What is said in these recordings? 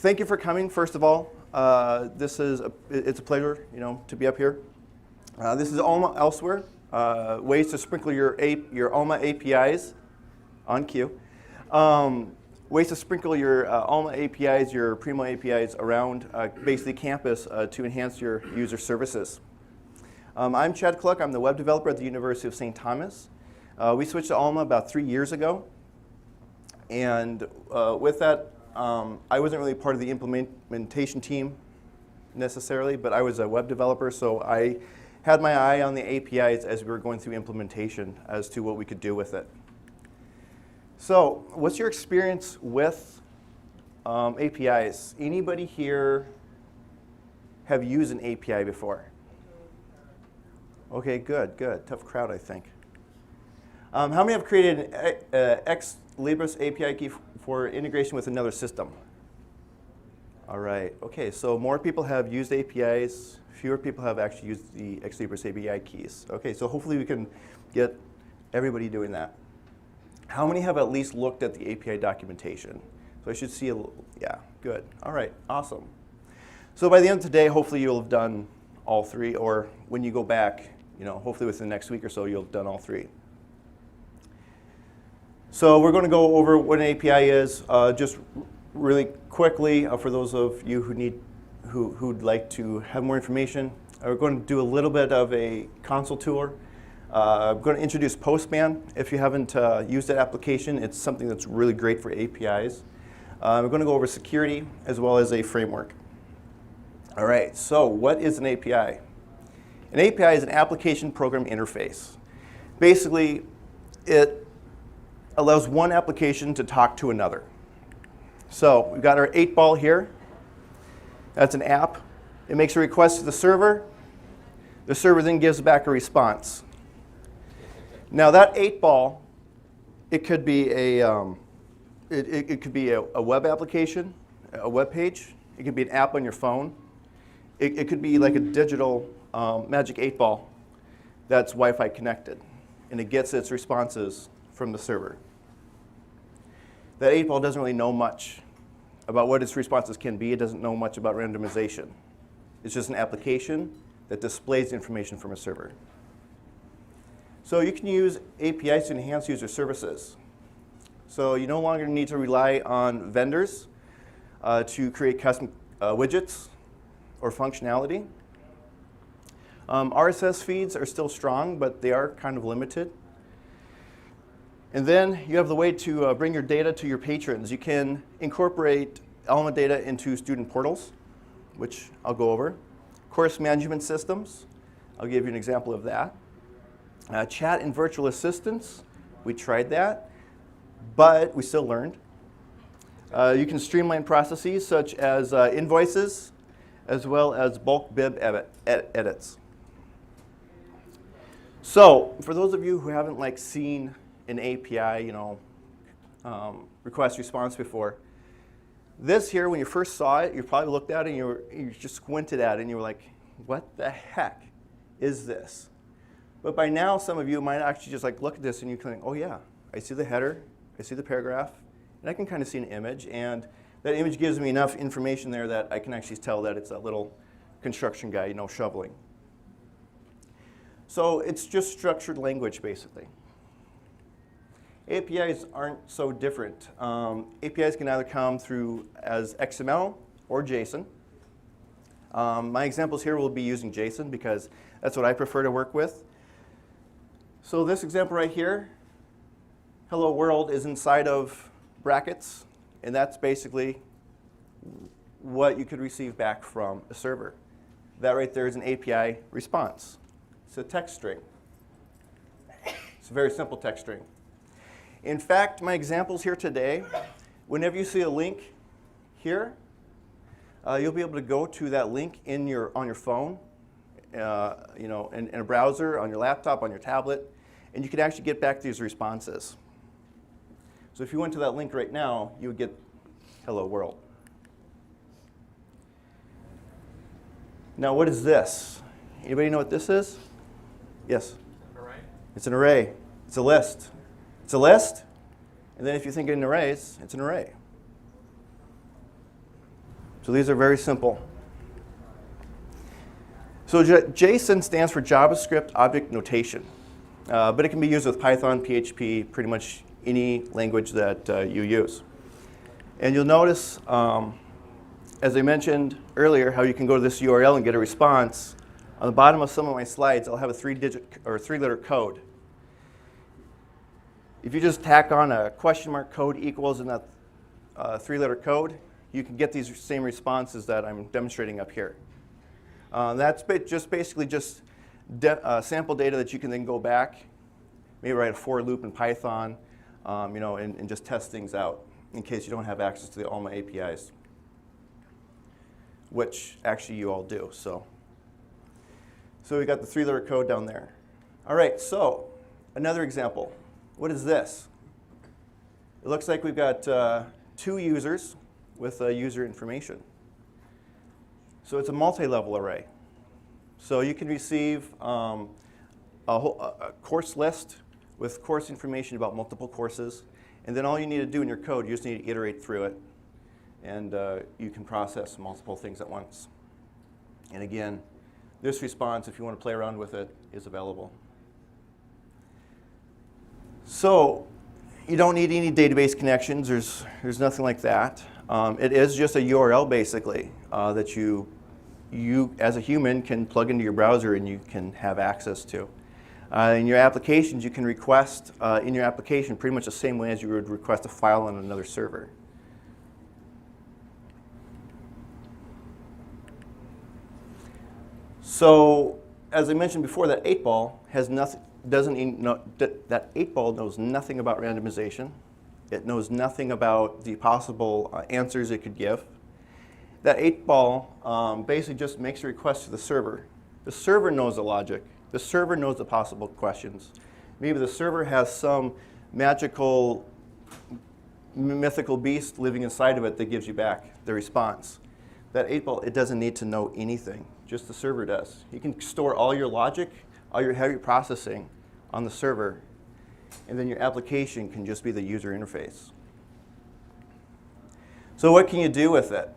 thank you for coming, first of all. It's a pleasure, to be up here. This is Alma Elsewhere, ways to sprinkle your Alma APIs on cue. Ways to sprinkle your Alma APIs, your Primo APIs around basically campus to enhance your user services. I'm Chad Cluck. I'm the web developer at the University of St. Thomas. We switched to Alma about 3 years ago. And with that, I wasn't really part of the implementation team necessarily, but I was a web developer, so I had my eye on the APIs as we were going through implementation as to what we could do with it. So what's your experience with APIs? Anybody here have used an API before? Okay, good. Tough crowd, I think. How many have created an Ex Libris API key for integration with another system? All right. Okay, so more people have used APIs. Fewer people have actually used the Ex Libris API keys. Okay, so hopefully we can get everybody doing that. How many have at least looked at the API documentation? So I should see yeah, good. All right, awesome. So by the end of today, hopefully you'll have done all three, or when you go back, hopefully within the next week or so, you'll have done all three. So we're going to go over what an API is, just really quickly for those of you who'd like to have more information. We're going to do a little bit of a console tour. I'm going to introduce Postman. If you haven't used that application, it's something that's really great for APIs. We're going to go over security as well as a framework. All right, so what is an API? An API is an application program interface. Basically, it allows one application to talk to another. So we've got our 8-ball here. That's an app. It makes a request to the server. The server then gives back a response. Now that 8-ball, it could be a web application, a web page. It could be an app on your phone. It could be like a digital magic 8-ball that's Wi-Fi connected, and it gets its responses from the server. That 8-ball doesn't really know much about what its responses can be. It doesn't know much about randomization. It's just an application that displays information from a server. So you can use APIs to enhance user services. So you no longer need to rely on vendors to create custom widgets or functionality. RSS feeds are still strong, but they are kind of limited. And then you have the way to bring your data to your patrons. You can incorporate Alma data into student portals, which I'll go over. Course management systems, I'll give you an example of that. Chat and virtual assistants, we tried that, but we still learned. You can streamline processes such as invoices, as well as bulk bib edits. So for those of you who haven't seen an API, request response before, this here, when you first saw it, you probably looked at it and you just squinted at it and you were like, what the heck is this? But by now, some of you might actually just look at this and you can think, oh yeah, I see the header, I see the paragraph, and I can kind of see an image, and that image gives me enough information there that I can actually tell that it's that little construction guy, shoveling. So it's just structured language, basically. APIs aren't so different. APIs can either come through as XML or JSON. My examples here will be using JSON because that's what I prefer to work with. So this example right here, hello world, is inside of brackets, and that's basically what you could receive back from a server. That right there is an API response. It's a text string. It's a very simple text string. In fact, my examples here today, whenever you see a link here, you'll be able to go to that link on your phone, in a browser, on your laptop, on your tablet, and you can actually get back these responses. So if you went to that link right now, you would get hello world. Now what is this? Anybody know what this is? Yes? Array? It's an array. It's a list. It's a list, and then if you think in arrays, it's an array. So these are very simple. So JSON stands for JavaScript Object Notation, but it can be used with Python, PHP, pretty much any language that you use. And you'll notice, as I mentioned earlier, how you can go to this URL and get a response. On the bottom of some of my slides, I'll have a three-letter code. If you just tack on a question mark code equals in that three-letter code, you can get these same responses that I'm demonstrating up here. That's basically sample data that you can then go back, maybe write a for loop in Python, and just test things out in case you don't have access to the Alma APIs, which actually you all do. So we got the three-letter code down there. All right, so another example. What is this? It looks like we've got 2 users with user information. So it's a multi-level array. So you can receive a course list with course information about multiple courses. And then all you need to do in your code, you just need to iterate through it. And you can process multiple things at once. And again, this response, if you want to play around with it, is available. So you don't need any database connections. There's nothing like that. It is just a URL, basically, that you, as a human, can plug into your browser and you can have access to. In your applications, you can request in your application pretty much the same way as you would request a file on another server. So, as I mentioned before, that 8-ball has nothing. That 8-ball knows nothing about randomization. It knows nothing about the possible answers it could give. That 8-ball basically just makes a request to the server. The server knows the logic. The server knows the possible questions. Maybe the server has some magical, mythical beast living inside of it that gives you back the response. That 8-ball, it doesn't need to know anything. Just the server does. You can store all your logic, all your heavy processing on the server, and then your application can just be the user interface. So what can you do with it?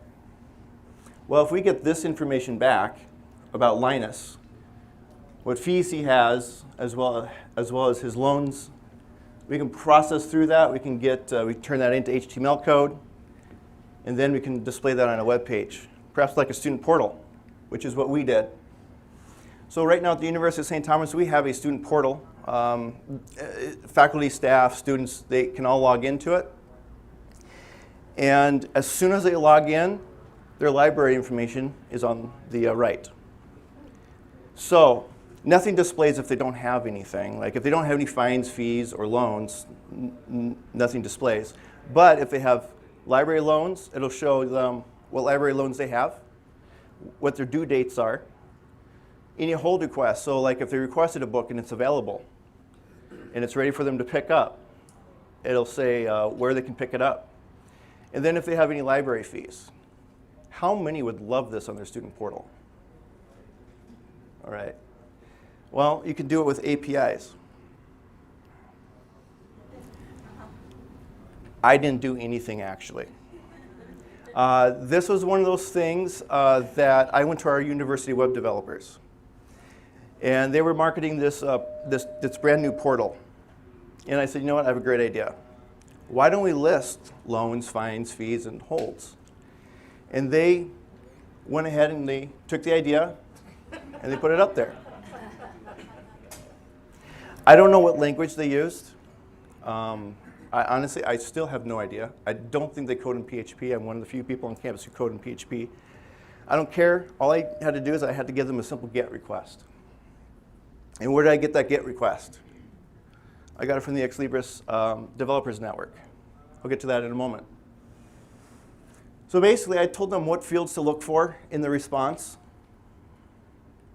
Well, if we get this information back about Linus, what fees he has, as well as his loans, we can process through that. We can we turn that into HTML code, and then we can display that on a web page, perhaps like a student portal, which is what we did. So right now at the University of St. Thomas, we have a student portal. Faculty, staff, students, they can all log into it. And as soon as they log in, their library information is on the right. So nothing displays if they don't have anything. Like if they don't have any fines, fees, or loans, nothing displays. But if they have library loans, it'll show them what library loans they have, what their due dates are, any hold requests. So like if they requested a book and it's available and it's ready for them to pick up, it'll say where they can pick it up. And then if they have any library fees. How many would love this on their student portal? All right. Well, you can do it with APIs. I didn't do anything, actually. This was one of those things that I went to our university web developers. And they were marketing this brand new portal. And I said, you know what, I have a great idea. Why don't we list loans, fines, fees, and holds? And they went ahead and they took the idea and they put it up there. I don't know what language they used. Honestly, I still have no idea. I don't think they code in PHP. I'm one of the few people on campus who code in PHP. I don't care. All I had to do is I had to give them a simple GET request. And where did I get that GET request? I got it from the Ex Libris Developers Network. I'll get to that in a moment. So basically, I told them what fields to look for in the response.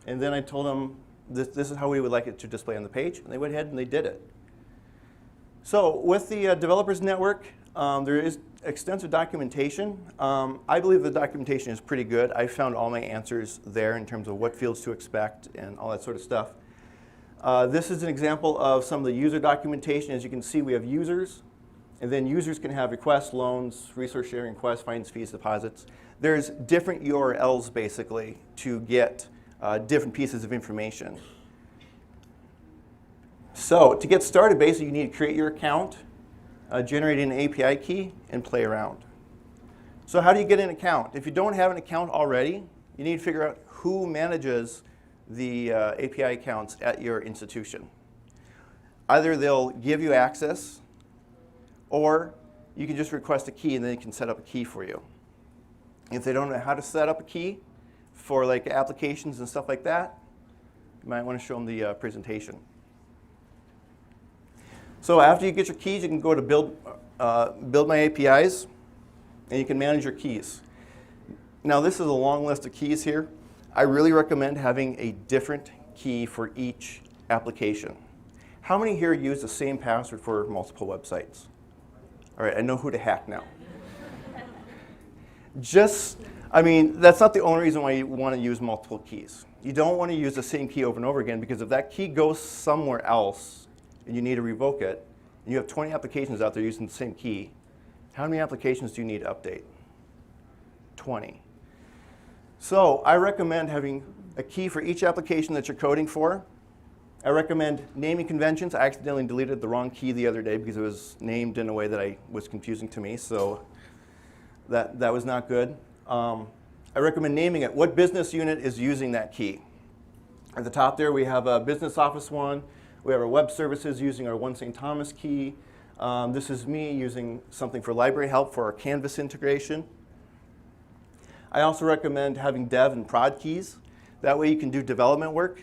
And then I told them this is how we would like it to display on the page. And they went ahead and they did it. So with the Developers Network, there is extensive documentation. I believe the documentation is pretty good. I found all my answers there in terms of what fields to expect and all that sort of stuff. This is an example of some of the user documentation. As you can see, we have users, And then users can have requests, loans, resource sharing requests, fines, fees, deposits. There's different URLs, basically, to get different pieces of information. So to get started, basically, you need to create your account, generate an API key, and play around. So how do you get an account? If you don't have an account already, you need to figure out who manages the API accounts at your institution. Either they'll give you access, or you can just request a key and then they can set up a key for you. If they don't know how to set up a key for like applications and stuff like that, you might want to show them the presentation. So after you get your keys, you can go to build my APIs, and you can manage your keys. Now this is a long list of keys here. I really recommend having a different key for each application. How many here use the same password for multiple websites? All right, I know who to hack now. That's not the only reason why you want to use multiple keys. You don't want to use the same key over and over again, because if that key goes somewhere else and you need to revoke it, and you have 20 applications out there using the same key, how many applications do you need to update? 20. So I recommend having a key for each application that you're coding for. I recommend naming conventions. I accidentally deleted the wrong key the other day because it was named in a way that was confusing to me, so that was not good. I recommend naming it. What business unit is using that key? At the top there, we have a business office one. We have our web services using our One St. Thomas key. This is me using something for library help for our Canvas integration. I also recommend having dev and prod keys. That way you can do development work.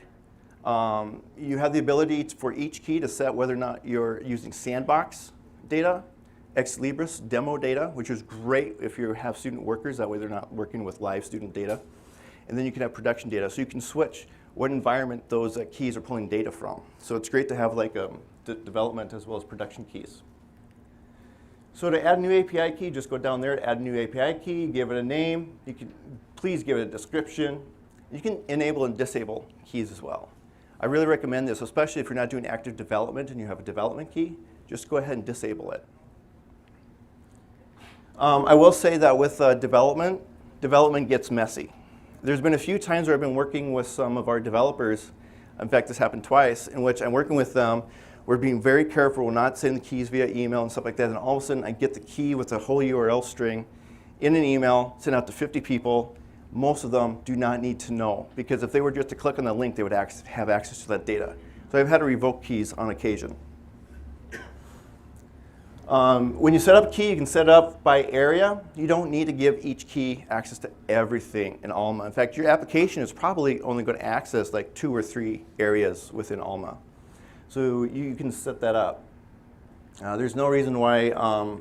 You have the ability for each key to set whether or not you're using sandbox data, ex libris demo data, which is great if you have student workers. That way they're not working with live student data. And then you can have production data. So you can switch what environment those keys are pulling data from. So it's great to have like development as well as production keys. So to add a new API key, just go down there, add a new API key, give it a name. You can please give it a description. You can enable and disable keys as well. I really recommend this, especially if you're not doing active development and you have a development key. Just go ahead and disable it. I will say that with development gets messy. There's been a few times where I've been working with some of our developers. In fact, this happened twice, in which I'm working with them. We're being very careful. We're not sending the keys via email and stuff like that. And all of a sudden, I get the key with a whole URL string in an email, sent out to 50 people. Most of them do not need to know, because if they were just to click on the link, they would have access to that data. So I've had to revoke keys on occasion. When you set up a key, you can set it up by area. You don't need to give each key access to everything in Alma. In fact, your application is probably only going to access like 2 or 3 areas within Alma. So you can set that up. There's no reason why,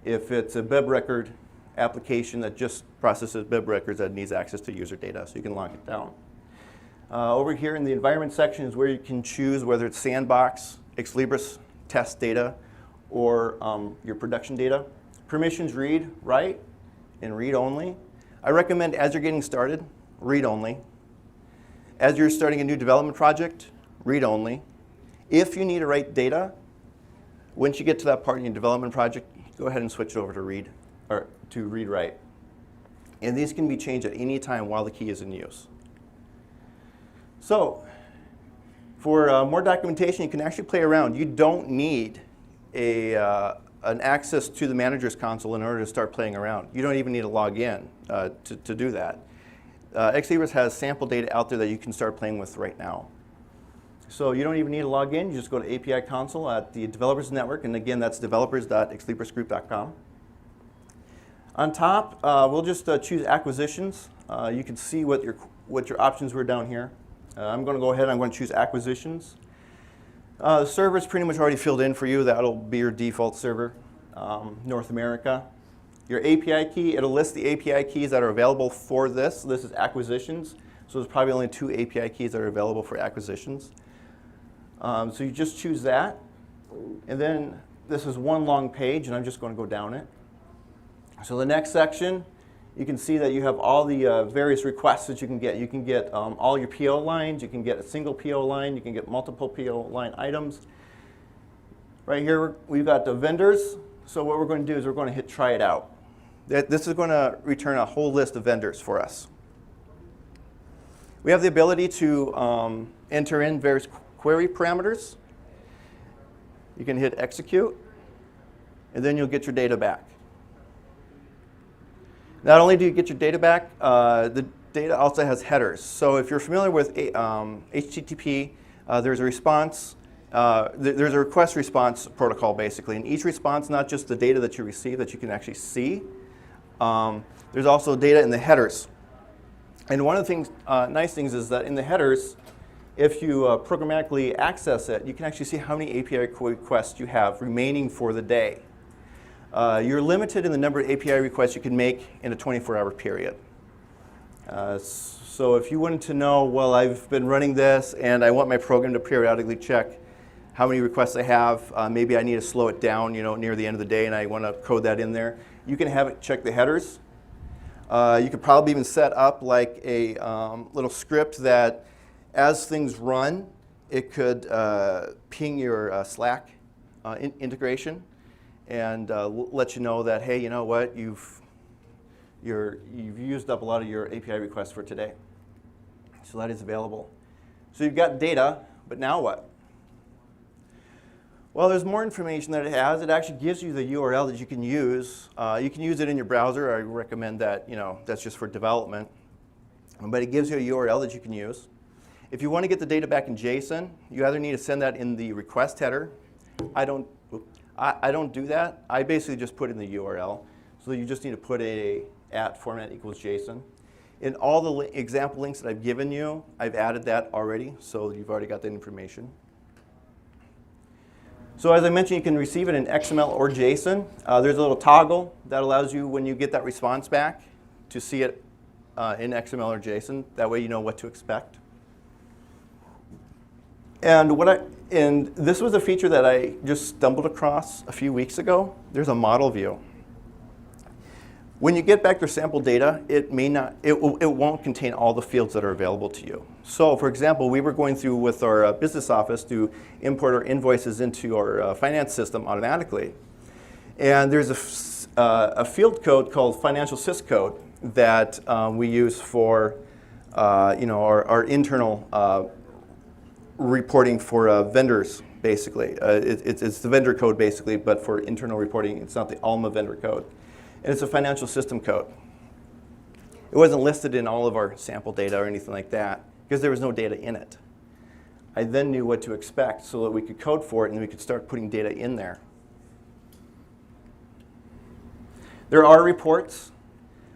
if it's a bib record application that just processes bib records, that needs access to user data, so you can lock it down. Over here in the environment section is where you can choose whether it's sandbox, ex libris, test data, or your production data. Permissions read, write, and read only. I recommend as you're getting started, read only. As you're starting a new development project, read only. If you need to write data, once you get to that part in your development project, go ahead and switch it over to read, or to read-write. And these can be changed at any time while the key is in use. So, for more documentation, you can actually play around. You don't need an access to the manager's console in order to start playing around. You don't even need to log in to do that. Ex libris has sample data out there that you can start playing with right now. So you don't even need to log in. You just go to API console at the developers network, and again, that's developers.exlibrisgroup.com. On top, we'll just choose acquisitions. You can see what your options were down here. I'm going to go ahead and I'm going to choose acquisitions. The server is pretty much already filled in for you. That'll be your default server, North America. Your API key, it'll list the API keys that are available for this. This is acquisitions, so there's probably only 2 API keys that are available for acquisitions. So you just choose that, and then this is one long page, and I'm just going to go down it. So the next section, you can see that you have all the various requests that you can get. You can get all your PO lines, you can get a single PO line, you can get multiple PO line items. Right here, we've got the vendors. So what we're going to do is we're going to hit try it out. This is going to return a whole list of vendors for us. We have the ability to enter in various query parameters. You can hit execute, and then you'll get your data back. Not only do you get your data back, the data also has headers. So if you're familiar with HTTP, there's a response. There's a request response protocol, basically. And each response, not just the data that you receive that you can actually see, there's also data in the headers. And one of the things, nice things is that in the headers, if you programmatically access it, you can actually see how many API requests you have remaining for the day. You're limited in the number of API requests you can make in a 24-hour period. So if you wanted to know, well, I've been running this and I want my program to periodically check how many requests I have, maybe I need to slow it down, near the end of the day, and I want to code that in there. You can have it check the headers. You could probably even set up like a little script that, as things run, it could ping your Slack integration and let you know that, hey, you know what, you've used up a lot of your API requests for today. So that is available. So you've got data, but now what? Well, there's more information that it has. It actually gives you the URL that you can use. You can use it in your browser. I recommend that, that's just for development. But it gives you a URL that you can use. If you want to get the data back in JSON, you either need to send that in the request header. I don't do that. I basically just put in the URL. So you just need to put a @format equals JSON. In all the example links that I've given you, I've added that already, so you've already got that information. So as I mentioned, you can receive it in XML or JSON. There's a little toggle that allows you, when you get that response back, to see it in XML or JSON. That way you know what to expect. And this was a feature that I just stumbled across a few weeks ago. There's a model view. When you get back their sample data, it won't contain all the fields that are available to you. So for example, we were going through with our business office to import our invoices into our finance system automatically. And there's a field code called financial sys code that we use for our internal reporting for vendors, basically. It's the vendor code, basically, but for internal reporting. It's not the Alma vendor code. And it's a financial system code. It wasn't listed in all of our sample data or anything like that because there was no data in it. I then knew what to expect so that we could code for it and we could start putting data in there. There are reports.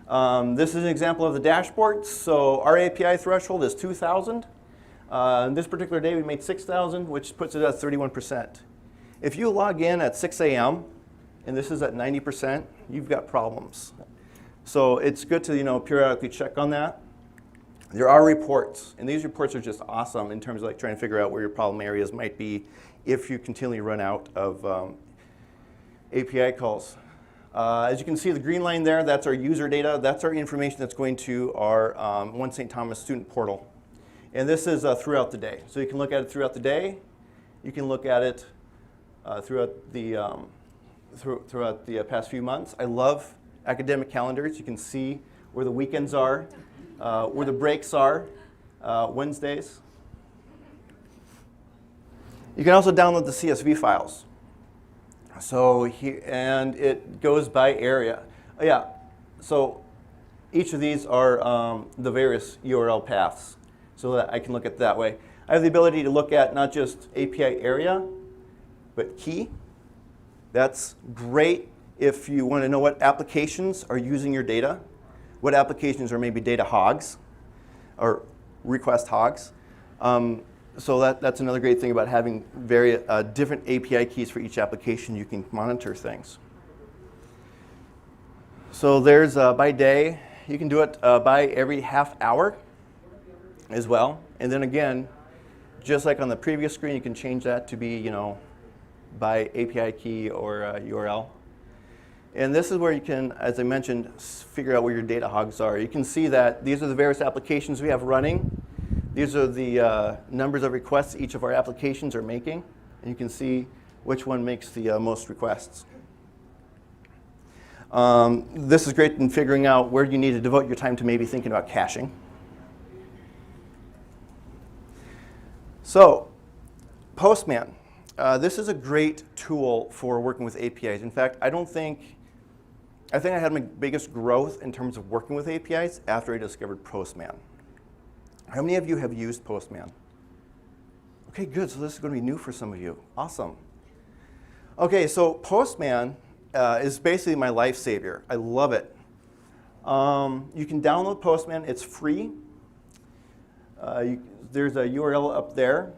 This is an example of the dashboard. So our API threshold is 2,000. This particular day we made 6,000, which puts it at 31%. If you log in at 6 a.m., and this is at 90%, you've got problems. So it's good to periodically check on that. There are reports, and these reports are just awesome in terms of like trying to figure out where your problem areas might be if you continually run out of API calls. As you can see, the green line there, that's our user data. That's our information that's going to our One St. Thomas student portal. And this is throughout the day. So you can look at it throughout the day. You can look at it throughout the past few months. I love academic calendars. You can see where the weekends are, where the breaks are, Wednesdays. You can also download the CSV files. So here, and it goes by area. Yeah, so each of these are the various URL paths, so that I can look at it that way. I have the ability to look at not just API area, but key. That's great if you want to know what applications are using your data, what applications are maybe data hogs or request hogs. So that's another great thing about having very different API keys for each application. You can monitor things. So there's by day. You can do it by every half hour as well. And then again, just like on the previous screen, you can change that to be, by API key or URL. And this is where you can, as I mentioned, figure out where your data hogs are. You can see that these are the various applications we have running. These are the numbers of requests each of our applications are making. And you can see which one makes the most requests. This is great in figuring out where you need to devote your time to maybe thinking about caching. So, Postman. This is a great tool for working with APIs. In fact, I think I had my biggest growth in terms of working with APIs after I discovered Postman. How many of you have used Postman? Okay, good. So this is going to be new for some of you. Awesome. Okay, so Postman is basically my lifesaver. I love it. You can download Postman. It's free. There's a URL up there.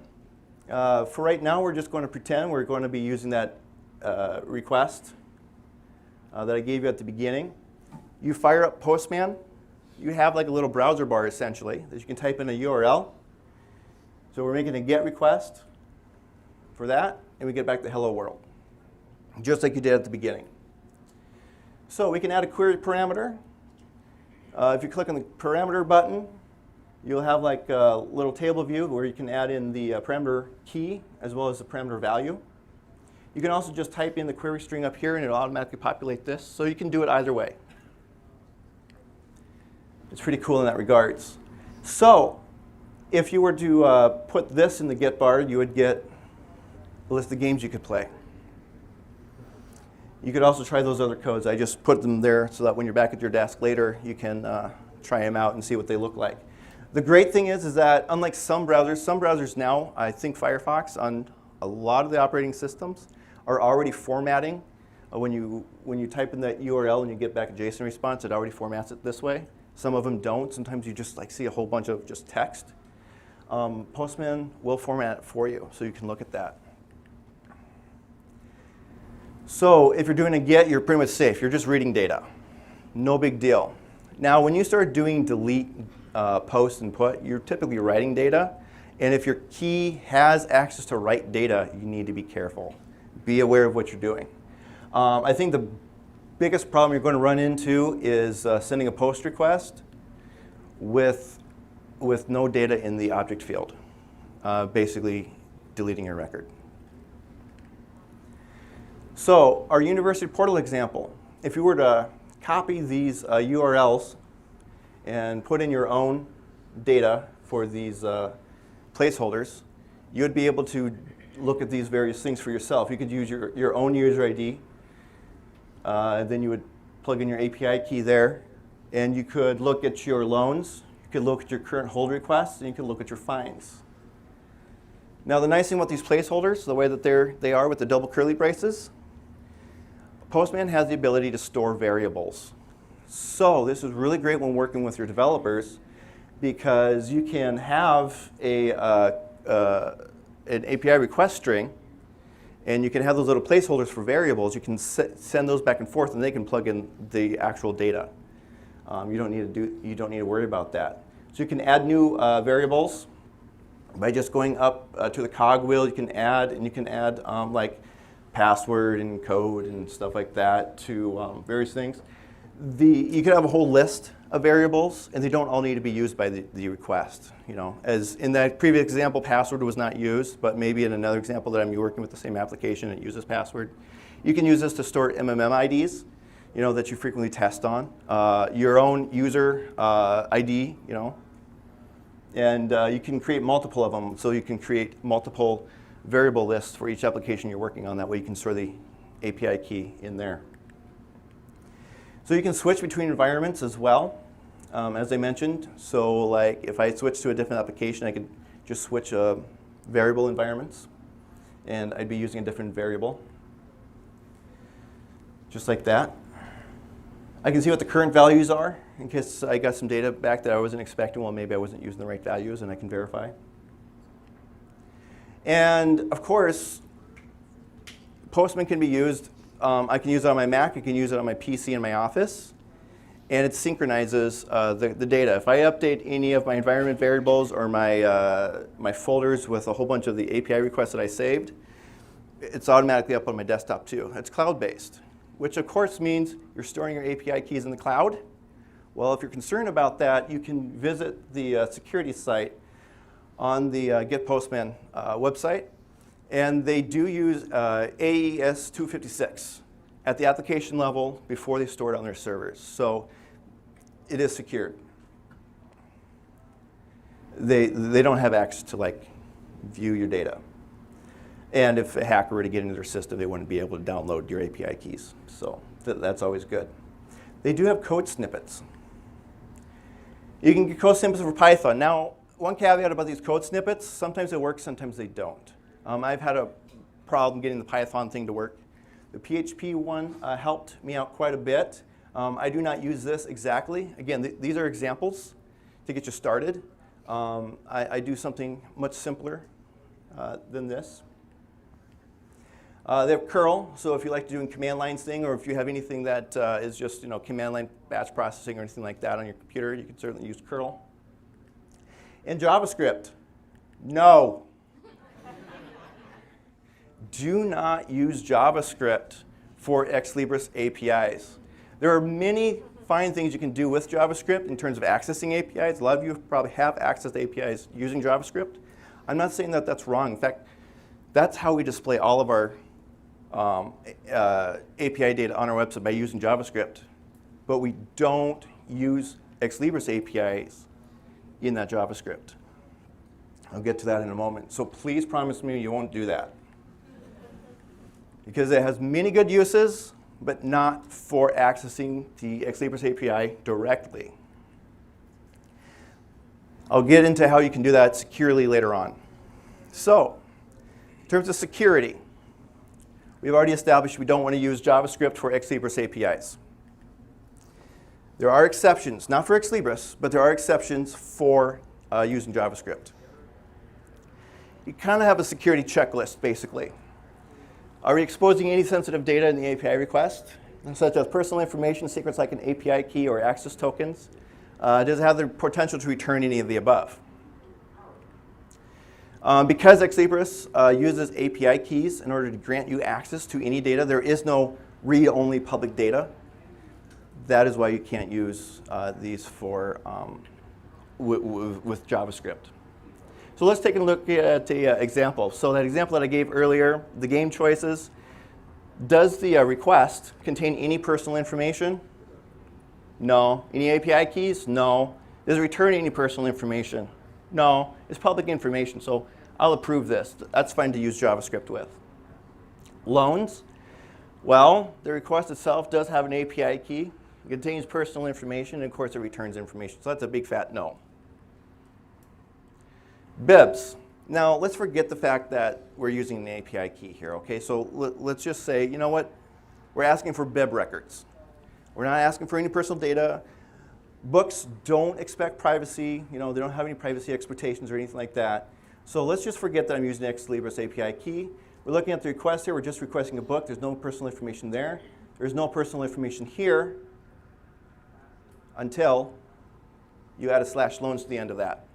For right now, we're just going to pretend we're going to be using that request that I gave you at the beginning. You fire up Postman. You have like a little browser bar, essentially, that you can type in a URL. So we're making a GET request for that, and we get back to hello world, just like you did at the beginning. So we can add a query parameter. If you click on the parameter button, you'll have like a little table view where you can add in the parameter key as well as the parameter value. You can also just type in the query string up here and it'll automatically populate this. So you can do it either way. It's pretty cool in that regards. So if you were to put this in the get bar, you would get a list of games you could play. You could also try those other codes. I just put them there so that when you're back at your desk later, you can try them out and see what they look like. The great thing is that unlike some browsers now, I think Firefox on a lot of the operating systems are already formatting. When you type in that URL and you get back a JSON response, it already formats it this way. Some of them don't. Sometimes you just see a whole bunch of just text. Postman will format it for you, so you can look at that. So if you're doing a GET, you're pretty much safe. You're just reading data. No big deal. Now, when you start doing delete, post, and put, you're typically writing data. And if your key has access to write data, you need to be careful. Be aware of what you're doing. I think the biggest problem you're going to run into is sending a post request with no data in the object field, basically deleting your record. So our university portal example, if you were to copy these URLs and put in your own data for these placeholders, you would be able to look at these various things for yourself. You could use your own user ID. Then you would plug in your API key there. And you could look at your loans. You could look at your current hold requests. And you could look at your fines. Now, the nice thing about these placeholders, the way that they are with the double curly braces, Postman has the ability to store variables. So this is really great when working with your developers because you can have an API request string, and you can have those little placeholders for variables. You can send those back and forth, and they can plug in the actual data. You don't need to worry about that. So you can add new variables by just going up to the cogwheel. You can add like password and code and stuff like that to various things. You could have a whole list of variables, and they don't all need to be used by the request. As in that previous example, password was not used, but maybe in another example that I'm working with the same application, it uses password. You can use this to store MMM IDs, that you frequently test on, your own user ID, and you can create multiple of them. So you can create multiple variable lists for each application you're working on. That way you can store the API key in there. So you can switch between environments as well, as I mentioned. So like if I switch to a different application, I could just switch variable environments, and I'd be using a different variable, just like that. I can see what the current values are in case I got some data back that I wasn't expecting. Well, maybe I wasn't using the right values, and I can verify. And of course, Postman can be used. I can use it on my Mac. I can use it on my PC in my office. And it synchronizes the data. If I update any of my environment variables or my folders with a whole bunch of the API requests that I saved, it's automatically up on my desktop too. It's cloud-based, which of course means you're storing your API keys in the cloud. Well, if you're concerned about that, you can visit the security site on the Get Postman website. And they do use AES 256 at the application level before they store it on their servers. So it is secured. They don't have access to like view your data. And if a hacker were to get into their system, they wouldn't be able to download your API keys. So that's always good. They do have code snippets. You can get code snippets for Python. Now, one caveat about these code snippets, sometimes they work, sometimes they don't. I've had a problem getting the Python thing to work. The PHP one helped me out quite a bit. I do not use this exactly. Again, these are examples to get you started. I do something much simpler than this. They have curl, so if you like doing command line thing, or if you have anything that is just command line batch processing or anything like that on your computer, you can certainly use curl. And JavaScript, no. Do not use JavaScript for Ex Libris APIs. There are many fine things you can do with JavaScript in terms of accessing APIs. A lot of you probably have accessed APIs using JavaScript. I'm not saying that that's wrong. In fact, that's how we display all of our API data on our website, by using JavaScript. But we don't use Ex Libris APIs in that JavaScript. I'll get to that in a moment. So please promise me you won't do that. Because it has many good uses, but not for accessing the Ex Libris API directly. I'll get into how you can do that securely later on. So, in terms of security, we've already established we don't want to use JavaScript for Ex Libris APIs. There are exceptions, not for Ex Libris, but there are exceptions for using JavaScript. You kind of have a security checklist, basically. Are we exposing any sensitive data in the API request, such as personal information, secrets like an API key or access tokens? Does it have the potential to return any of the above? Because Ex Libris uses API keys in order to grant you access to any data, there is no read-only public data. That is why you can't use these for with JavaScript. So let's take a look at the example. So that example that I gave earlier, the game choices, does the request contain any personal information? No. Any API keys? No. Does it return any personal information? No. It's public information, so I'll approve this. That's fine to use JavaScript with. Loans? Well, the request itself does have an API key. It contains personal information, and of course it returns information. So that's a big fat no. Bibs. Now, let's forget the fact that we're using an API key here, okay? So let's just say, you know what? We're asking for bib records. We're not asking for any personal data. Books don't expect privacy. They don't have any privacy expectations or anything like that. So let's just forget that I'm using Ex Libris API key. We're looking at the request here. We're just requesting a book. There's no personal information there. There's no personal information here until you add a /loans to the end of that.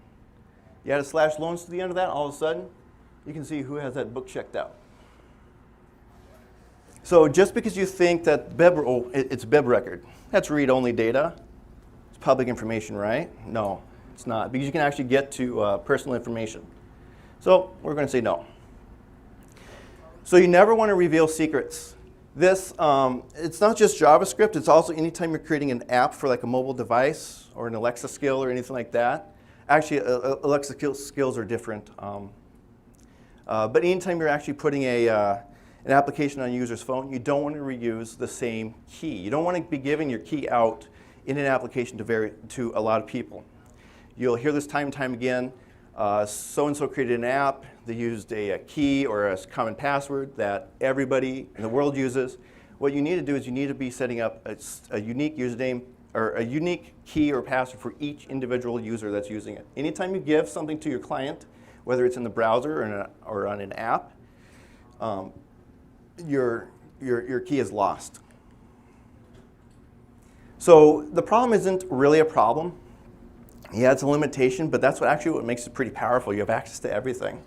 You add a /loans to the end of that, all of a sudden, you can see who has that book checked out. So just because you think that it's bib record, that's read-only data. It's public information, right? No, it's not, because you can actually get to personal information. So we're going to say no. So you never want to reveal secrets. This, it's not just JavaScript, it's also anytime you're creating an app for like a mobile device or an Alexa skill or anything like that. Actually, Alexa skills are different. But anytime you're actually putting an application on a user's phone, you don't want to reuse the same key. You don't want to be giving your key out in an application to a lot of people. You'll hear this time and time again. So-and-so created an app. They used a key or a common password that everybody in the world uses. What you need to do is you need to be setting up a unique username or a unique key or password for each individual user that's using it. Anytime you give something to your client, whether it's in the browser or on an app, your key is lost. So the problem isn't really a problem. Yeah, it's a limitation, but that's what makes it pretty powerful. You have access to everything.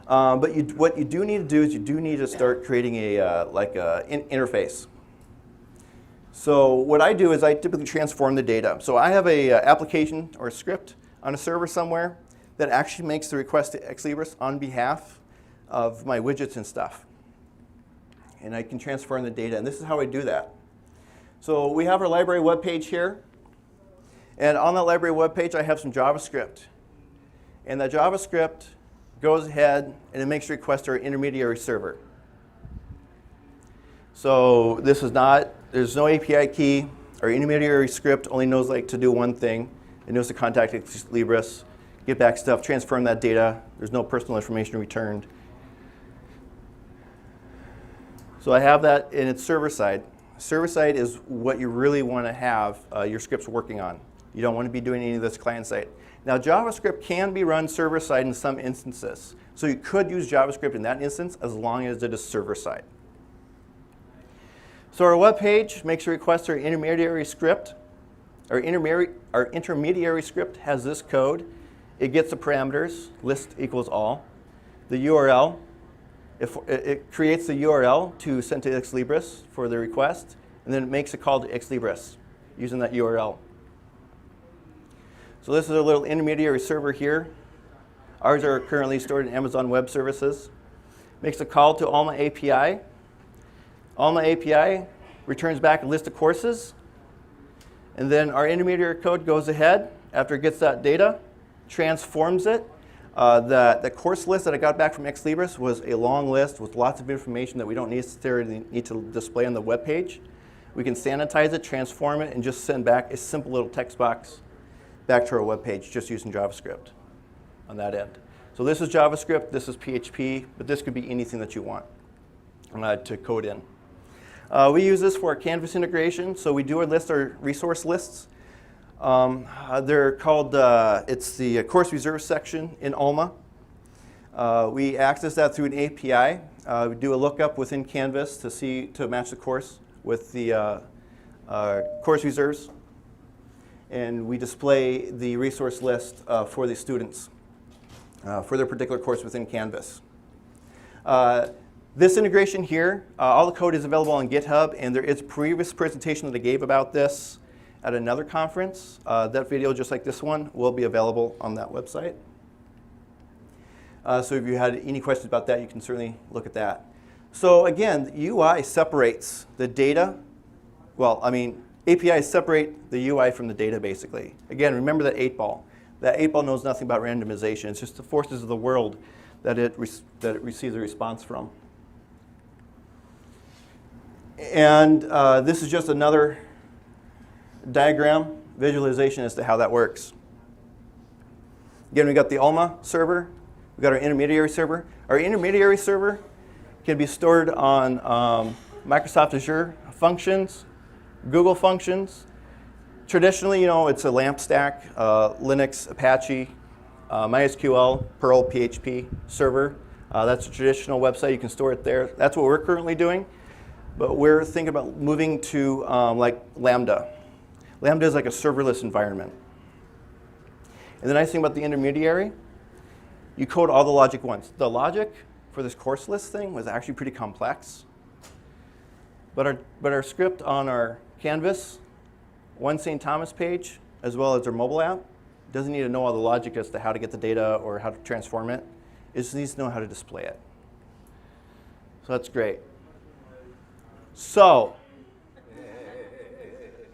But what you do need to do is you do need to start creating an interface. So what I do is I typically transform the data. So I have a application or a script on a server somewhere that actually makes the request to Ex Libris on behalf of my widgets and stuff. And I can transfer in the data, and this is how I do that. So we have our library web page here. And on that library web page, I have some JavaScript. And that JavaScript goes ahead and it makes a request to our intermediary server. So this is not, there's no API key. Our intermediary script only knows like to do one thing. It knows to contact Ex Libris, get back stuff, transform that data. There's no personal information returned. So I have that in its server side. Server side is what you really want to have your scripts working on. You don't want to be doing any of this client side. Now JavaScript can be run server side in some instances. So you could use JavaScript in that instance as long as it is server side. So our web page makes a request to our intermediary script. Our intermediary script has this code. It gets the parameters, list equals all. The URL, it creates the URL to send to Ex Libris for the request, and then it makes a call to Ex Libris using that URL. So this is a little intermediary server here. Ours are currently stored in Amazon Web Services. Makes a call to Alma API. Alma API returns back a list of courses. And then our intermediary code goes ahead, after it gets that data, transforms it. The course list that I got back from Ex Libris was a long list with lots of information that we don't necessarily need to display on the web page. We can sanitize it, transform it, and just send back a simple little text box back to our web page just using JavaScript on that end. So this is JavaScript, this is PHP, but this could be anything that you want to code in. We use this for our Canvas integration. So we do our resource lists. They're called, it's the course reserve section in Alma. We access that through an API. We do a lookup within Canvas to match the course with the course reserves. And we display the resource list for the students for their particular course within Canvas. This integration here, all the code is available on GitHub, and there is a previous presentation that I gave about this at another conference. That video, just like this one, will be available on that website. So if you had any questions about that, you can certainly look at that. So again, the UI separates the data. Well, I mean, APIs separate the UI from the data, basically. Again, remember that 8-ball. That 8-ball knows nothing about randomization. It's just the forces of the world that it receives a response from. And this is just another diagram, visualization as to how that works. Again, we got the Alma server. We got our intermediary server. Our intermediary server can be stored on Microsoft Azure functions, Google functions. Traditionally, it's a LAMP stack, Linux, Apache, MySQL, Perl, PHP server. That's a traditional website. You can store it there. That's what we're currently doing. But we're thinking about moving to like Lambda. Lambda is like a serverless environment. And the nice thing about the intermediary, you code all the logic once. The logic for this course list thing was actually pretty complex. But our script on our Canvas, One St. Thomas page, as well as our mobile app, doesn't need to know all the logic as to how to get the data or how to transform it. It just needs to know how to display it. So that's great. So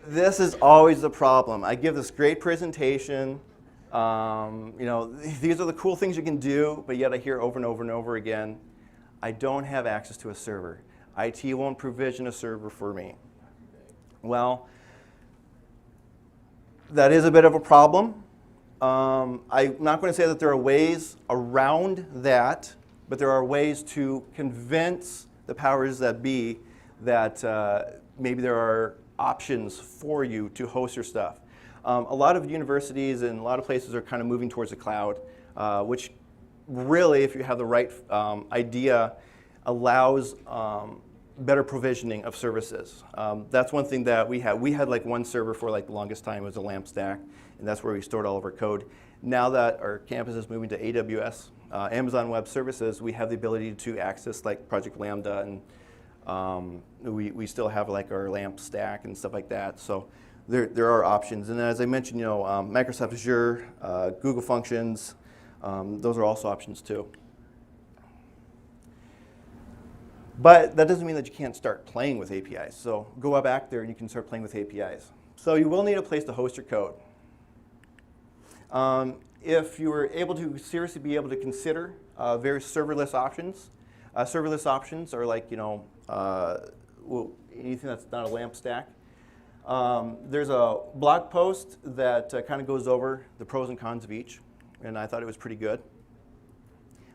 this is always the problem. I give this great presentation. These are the cool things you can do, but yet I hear over and over and over again, I don't have access to a server. IT won't provision a server for me. Well, that is a bit of a problem. I'm not going to say that there are ways around that, but there are ways to convince the powers that be that maybe there are options for you to host your stuff. A lot of universities and a lot of places are kind of moving towards the cloud, which really, if you have the right idea, allows better provisioning of services. That's one thing that we had. We had like one server for like the longest time. It was a LAMP stack, and that's where we stored all of our code. Now that our campus is moving to AWS, Amazon Web Services, we have the ability to access like Project Lambda, and we still have like our LAMP stack and stuff like that. So there are options. And as I mentioned, Microsoft Azure, Google Functions, those are also options too. But that doesn't mean that you can't start playing with APIs. So go back there and you can start playing with APIs. So you will need a place to host your code. If you were able to seriously be able to consider various serverless options are like, anything that's not a LAMP stack. There's a blog post that kind of goes over the pros and cons of each, and I thought it was pretty good.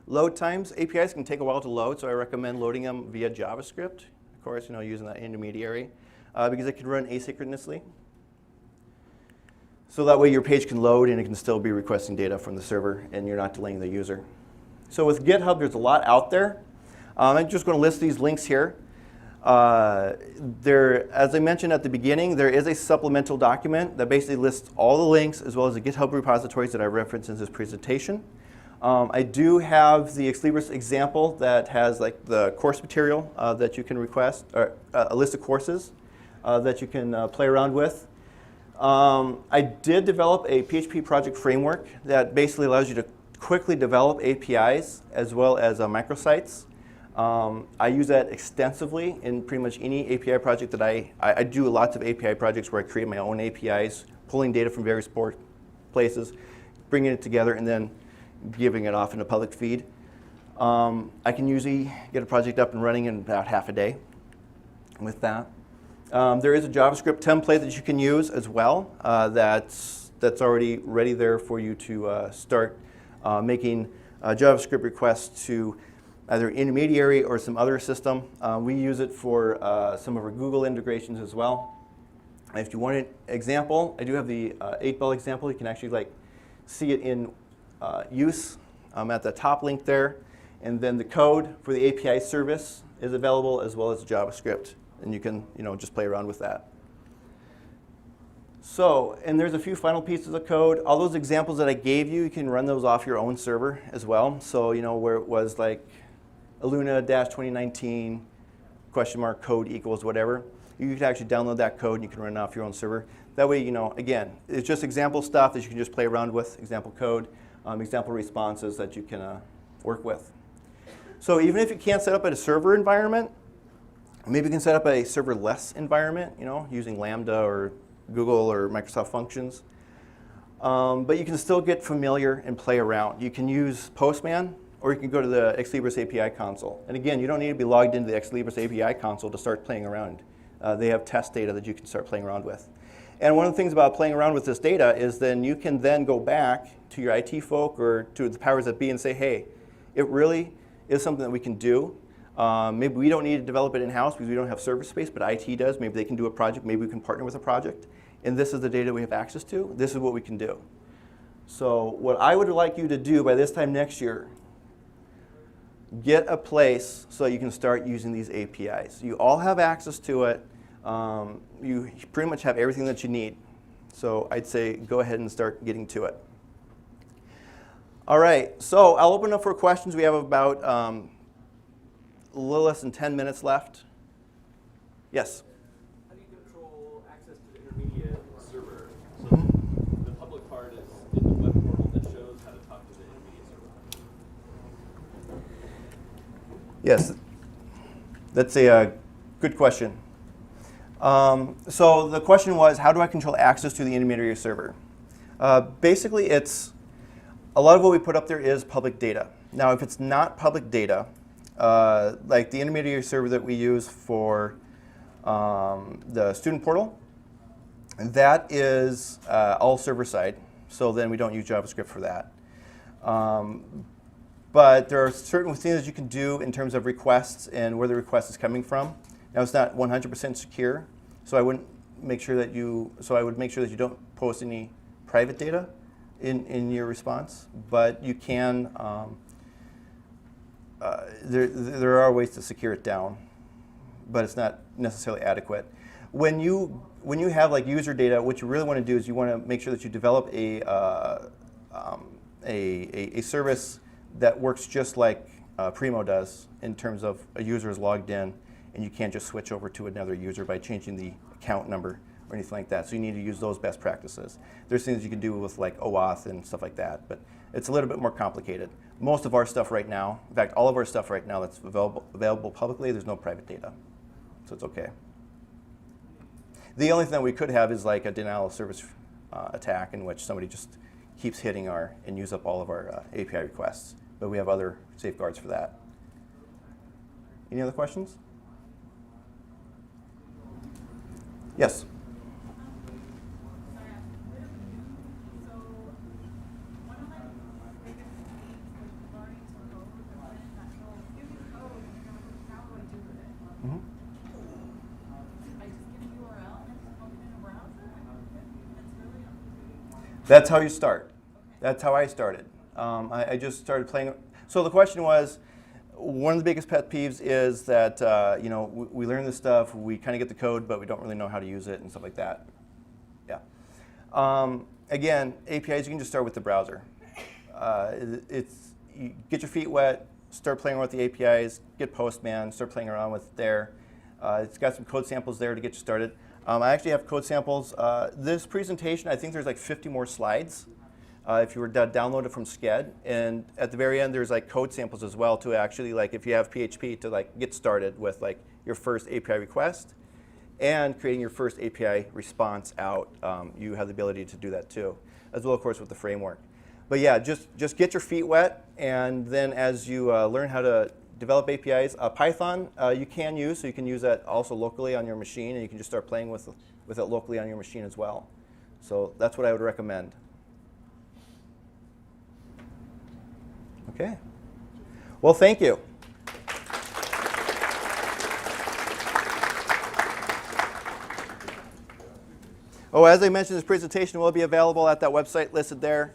Load times, APIs can take a while to load, so I recommend loading them via JavaScript, of course, using that intermediary, because it can run asynchronously. So that way your page can load and it can still be requesting data from the server and you're not delaying the user. So with GitHub, there's a lot out there. I'm just going to list these links here. As I mentioned at the beginning, there is a supplemental document that basically lists all the links as well as the GitHub repositories that I referenced in this presentation. I do have the Exlibris example that has like the course material that you can request, or a list of courses that you can play around with. I did develop a PHP project framework that basically allows you to quickly develop APIs as well as microsites. I use that extensively in pretty much any API project that I do lots of API projects where I create my own APIs, pulling data from various places, bringing it together, and then giving it off in a public feed. I can usually get a project up and running in about half a day with that. There is a JavaScript template that you can use as well that's already ready there for you to start making JavaScript requests to either Intermediary or some other system. We use it for some of our Google integrations as well. If you want an example, I do have the 8-ball example. You can actually see it in use at the top link there. And then the code for the API service is available as well as JavaScript. And you can just play around with that. So, and there's a few final pieces of code. All those examples that I gave you, you can run those off your own server as well. So, where it was like ELUNA-2019 ! Code equals whatever, you can actually download that code and you can run it off your own server. That way, again, it's just example stuff that you can just play around with, example code, example responses that you can work with. So even if you can't set up at a server environment, maybe you can set up a serverless environment, using Lambda or Google or Microsoft Functions. But you can still get familiar and play around. You can use Postman, or you can go to the Exlibris API console. And again, you don't need to be logged into the Exlibris API console to start playing around. They have test data that you can start playing around with. And one of the things about playing around with this data is then you can then go back to your IT folk or to the powers that be and say, hey, it really is something that we can do. Maybe we don't need to develop it in-house because we don't have server space, but IT does. Maybe they can do a project. Maybe we can partner with a project. And this is the data we have access to. This is what we can do. So what I would like you to do by this time next year, get a place so you can start using these APIs. You all have access to it. You pretty much have everything that you need. So I'd say go ahead and start getting to it. All right, so I'll open up for questions. We have about a little less than 10 minutes left. Yes? How do you control access to the intermediate server? So the public part is in the web portal that shows how to talk to the intermediate server. Yes, that's a good question. So the question was, how do I control access to the intermediary server? Basically, it's a lot of what we put up there is public data. Now, if it's not public data, like the intermediary server that we use for the student portal, that is all server-side. So then we don't use JavaScript for that. But there are certain things that you can do in terms of requests and where the request is coming from. Now it's not 100% secure, so I would make sure that you don't post any private data in your response. But you can. There are ways to secure it down, but it's not necessarily adequate. When you have like user data, what you really want to do is you want to make sure that you develop a service that works just like Primo does in terms of a user is logged in and you can't just switch over to another user by changing the account number or anything like that. So you need to use those best practices. There's things you can do with like OAuth and stuff like that, but it's a little bit more complicated. most of our stuff right now, in fact, all of our stuff right now that's available publicly, there's no private data. So it's OK. The only thing that we could have is like a denial of service attack in which somebody just keeps hitting and use up all of our API requests. But we have other safeguards for that. Any other questions? Yes? That's how you start. That's how I started. I just started playing. So the question was, one of the biggest pet peeves is that we learn this stuff, we kind of get the code, but we don't really know how to use it and stuff like that. Yeah. Again, APIs, you can just start with the browser. You get your feet wet, start playing around with the APIs, get Postman, start playing around with it there. It's got some code samples there to get you started. I actually have code samples. This presentation, I think there's like 50 more slides if you were to download it from Sched. And at the very end, there's like code samples as well to actually, like if you have PHP, to like get started with like your first API request and creating your first API response out. You have the ability to do that too, as well, of course, with the framework. But yeah, just get your feet wet, and then as you learn how to develop APIs, Python you can use, so you can use that also locally on your machine, and you can just start playing with it locally on your machine as well. So that's what I would recommend. Okay. Well, thank you. Oh, as I mentioned, this presentation will be available at that website listed there.